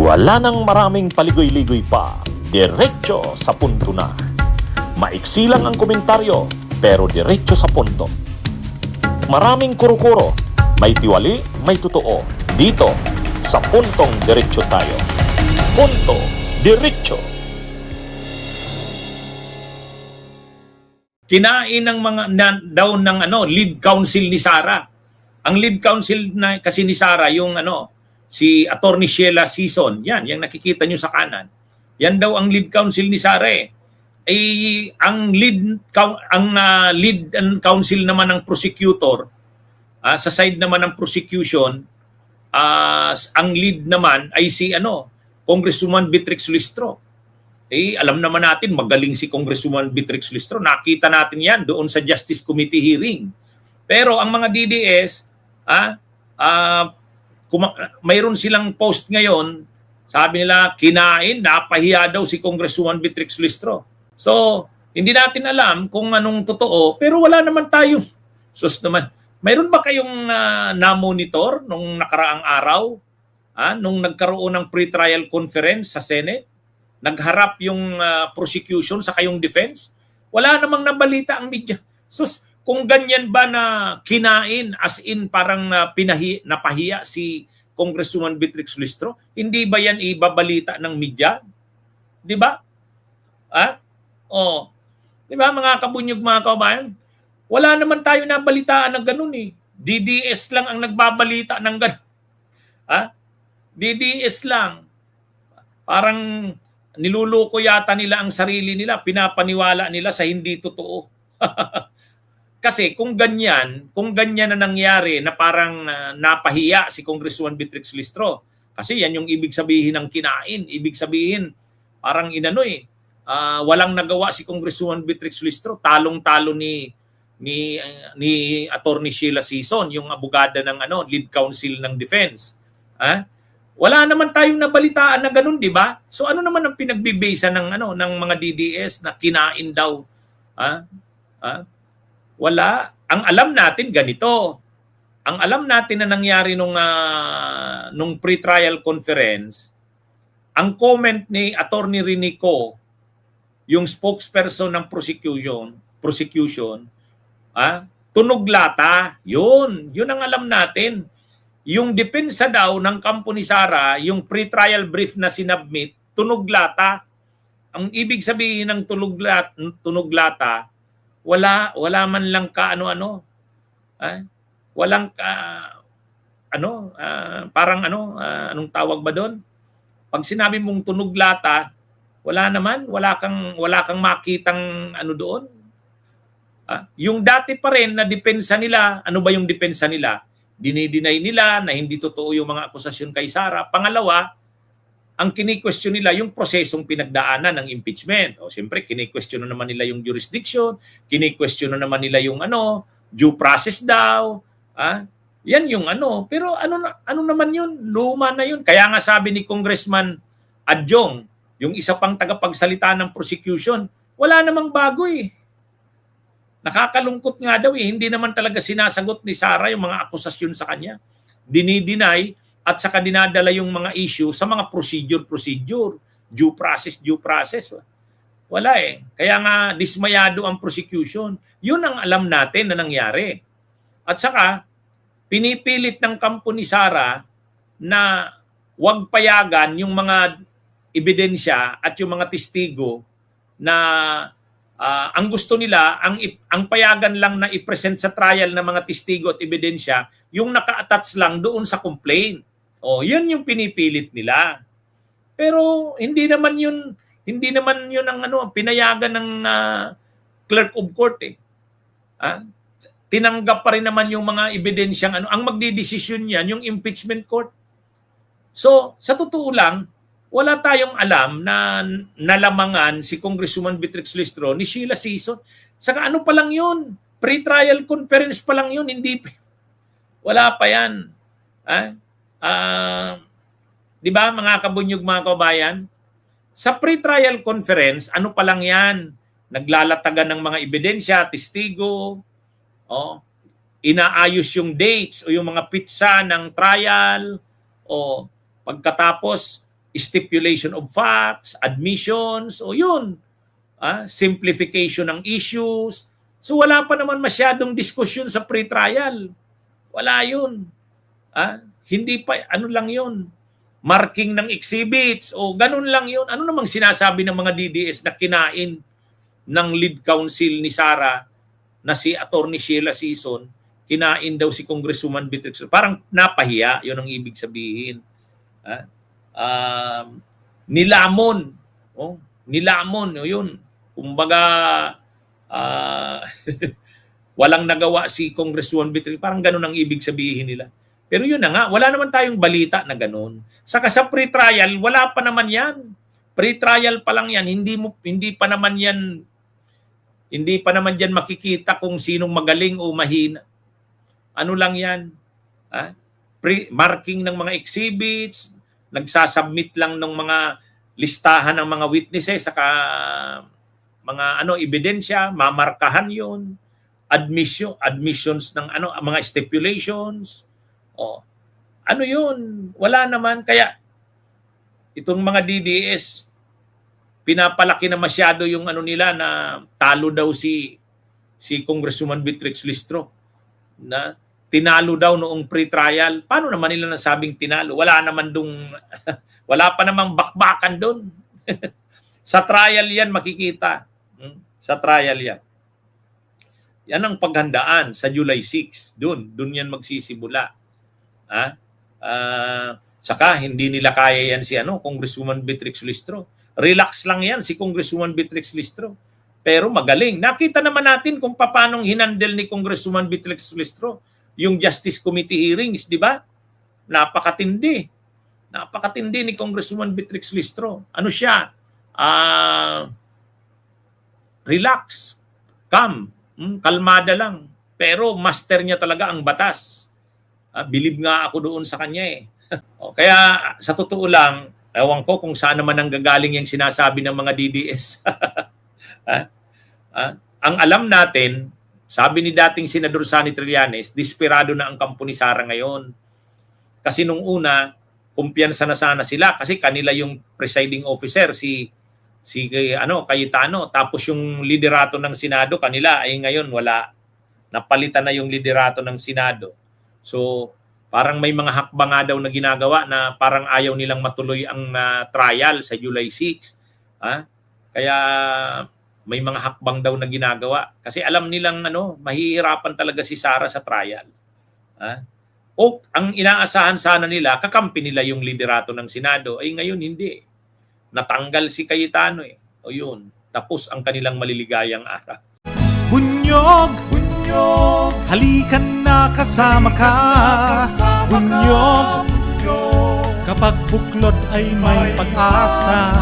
Wala nang maraming paligoy-ligoy pa, diretso sa punto na. Maiksi lang ang komentaryo, pero diretso sa punto. Maraming kuro-kuro, may tiwali, may totoo. Dito, sa puntong diretso tayo. Punto, diretso. Kinain ng mga daw ng lead counsel ni Sara. Ang lead counsel na kasi ni Sara yung si Attorney Sheila Sison. Yan, yung nakikita nyo sa kanan. Yan daw ang lead counsel ni Sara eh. Ang lead counsel naman ng prosecutor, sa side naman ng prosecution, ang lead naman ay si Congresswoman Beatrix Listro. Alam naman natin, magaling si Congresswoman Beatrix Listro. Nakita natin yan doon sa Justice Committee hearing. Pero ang mga DDS, mayroon silang post ngayon, sabi nila, kinain, napahiya daw si Congresswoman Beatrix Listro. So, hindi natin alam kung anong totoo, pero wala naman tayo. Sus naman, mayroon ba kayong na-monitor nung nakaraang araw, nung nagkaroon ng pre-trial conference sa Senate? Nagharap yung prosecution sa kayong defense? Wala namang nabalita ang media. Sus, kung ganyan ba na kinain, as in parang napahiya si Congresswoman Beatrix Listro, hindi ba yan ibabalita ng media? Di ba? Di ba mga kabunyog, mga kabayan? Wala naman tayo nabalitaan ng ganun eh. DDS lang ang nagbabalita ng ganun. DDS lang. Parang niluluko yata nila ang sarili nila, pinapaniwala nila sa hindi totoo. Kasi kung ganyan na nangyari na parang napahiya si Congresswoman Beatrix Listro, kasi yan yung ibig sabihin ng kinain, ibig sabihin parang walang nagawa si Congresswoman Beatrix Listro, talong-talo ni Attorney Sheila Sison, yung abogada ng lead counsel ng defense. Wala naman tayong nabalitaan na ganun, di ba? So ano naman ang pinagbibasa ng mga DDS na kinain daw? Wala. Ang alam natin ganito. Ang alam natin na nangyari nung pre-trial conference, ang comment ni Attorney Rinico, yung spokesperson ng prosecution, tunog lata. Yun ang alam natin. Yung depensa daw ng kampo ni Sara, yung pre-trial brief na sinubmit, tunog lata. Ang ibig sabihin ng tunog lata, wala man lang walang anong tawag ba doon? Pag sinabi mong tunog lata, wala kang makitang doon. Yung dati pa rin na depensa nila, ano ba yung depensa nila? Dinideny nila na hindi totoo yung mga akusasyon kay Sara. Pangalawa, ang kini-question nila yung prosesong pinagdaanan ng impeachment. Siyempre, kini-question naman nila yung jurisdiction, kini-question naman nila yung due process daw. Yan yung Pero ano naman yun? Luma na yun. Kaya nga sabi ni Congressman Adjong, yung isa pang tagapagsalita ng prosecution, wala namang bago eh. Nakakalungkot nga daw eh. Hindi naman talaga sinasagot ni Sara yung mga akusasyon sa kanya. Dinideny at saka dinadala yung mga issue sa mga procedure, due process. Wala eh. Kaya nga dismayado ang prosecution. Yun ang alam natin na nangyari. At saka, pinipilit ng kampo ni Sara na huwag payagan yung mga ebidensya at yung mga testigo na ang gusto nila, ang payagan lang na i-present sa trial ng mga testigo at ebidensya, yung naka-attach lang doon sa complaint. Yan yung pinipilit nila. Pero hindi naman yun ang pinayagan ng clerk of court eh. Tinanggap pa rin naman yung mga ebidensyang ang magdidesisyon yan, yung impeachment court. So, sa totoo lang, wala tayong alam na nalamangan si Congresswoman Beatrix Listro ni Sheila Sison. Saka pa lang yun? Pre-trial conference pa lang yun. Wala pa yan. Di ba mga kabunyog, mga kabayan? Sa pre-trial conference, pa lang yan? Naglalatagan ng mga ebidensya, testigo, inaayos yung dates o yung mga pitsa ng trial, pagkatapos stipulation of facts, admissions, o yun, simplification ng issues. So wala pa naman masyadong diskusyon sa pre-trial. Wala yun. Hindi pa, ano lang yun, marking ng exhibits, o ganun lang yun. Ano namang sinasabi ng mga DDS na kinain ng lead counsel ni Sara na si Attorney Sheila Sison, kinain daw si Congresswoman Beatrix. Parang napahiya, yun ang ibig sabihin. Nilamon. Nilamon, yun. Kumbaga, walang nagawa si Congresswoman Beatrix. Parang ganun ang ibig sabihin nila. Pero yun na nga, wala naman tayong balita na ganun. Saka sa pre-trial, wala pa naman yan. Pre-trial pa lang yan. Hindi pa naman yan makikita kung sinong magaling o mahina. Ano lang yan? Marking ng mga exhibits, nagsasubmit lang ng mga listahan ng mga witnesses, saka mga ebidensya, mamarkahan yun, admissions ng mga stipulations. Yun? Wala naman. Kaya itong mga DDS, pinapalaki na masyado yung nila na talo daw si Congresswoman Beatrix Listro. Na tinalo daw noong pre-trial. Paano naman nila nasabing tinalo? Wala pa namang bakbakan doon. Sa trial yan makikita. Sa trial yan. Yan ang paghandaan sa July 6. Doon yan magsisimula. Saka hindi nila kaya yan si Congresswoman Beatrix Listro. Relax lang yan si Congresswoman Beatrix Listro. Pero magaling. Nakita naman natin kung paano hinandle ni Congresswoman Beatrix Listro yung Justice Committee hearings, di ba? Napakatindi. Napakatindi ni Congresswoman Beatrix Listro. Ano siya? Relax, calm, kalmada lang. Pero master niya talaga ang batas. Believe nga ako doon sa kanya eh. Kaya sa totoo lang, ewan ko kung saan naman ang gagaling yung sinasabi ng mga DDS. Ang alam natin, sabi ni dating Senador Sonny Trillanes, desperado na ang kampo ni Sara ngayon. Kasi nung una, kumpiyansa na sana sila kasi kanila yung presiding officer, si Cayetano. Tapos yung liderato ng Senado, kanila ay ngayon wala. Napalitan na yung liderato ng Senado. So, parang may mga hakbang nga daw na ginagawa na parang ayaw nilang matuloy ang trial sa July 6. Kaya may mga hakbang daw na ginagawa. Kasi alam nilang mahihirapan talaga si Sara sa trial. O ang inaasahan sana nila, kakampi nila yung liderato ng Senado. Ay ngayon hindi. Natanggal si Cayetano eh. O yun, tapos ang kanilang maliligayang araw. Bunyog, bunyog, halikan na kasama ka. Bunyog, kapag buklod ay may pag-asa.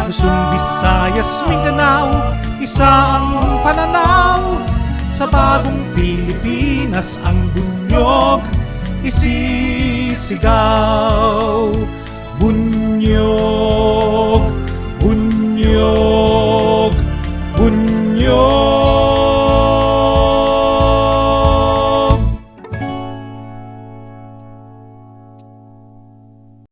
Luzon, Visayas, Mindanao, isa ang pananaw. Sa bagong Pilipinas ang bunyog isisigaw. Bunyog.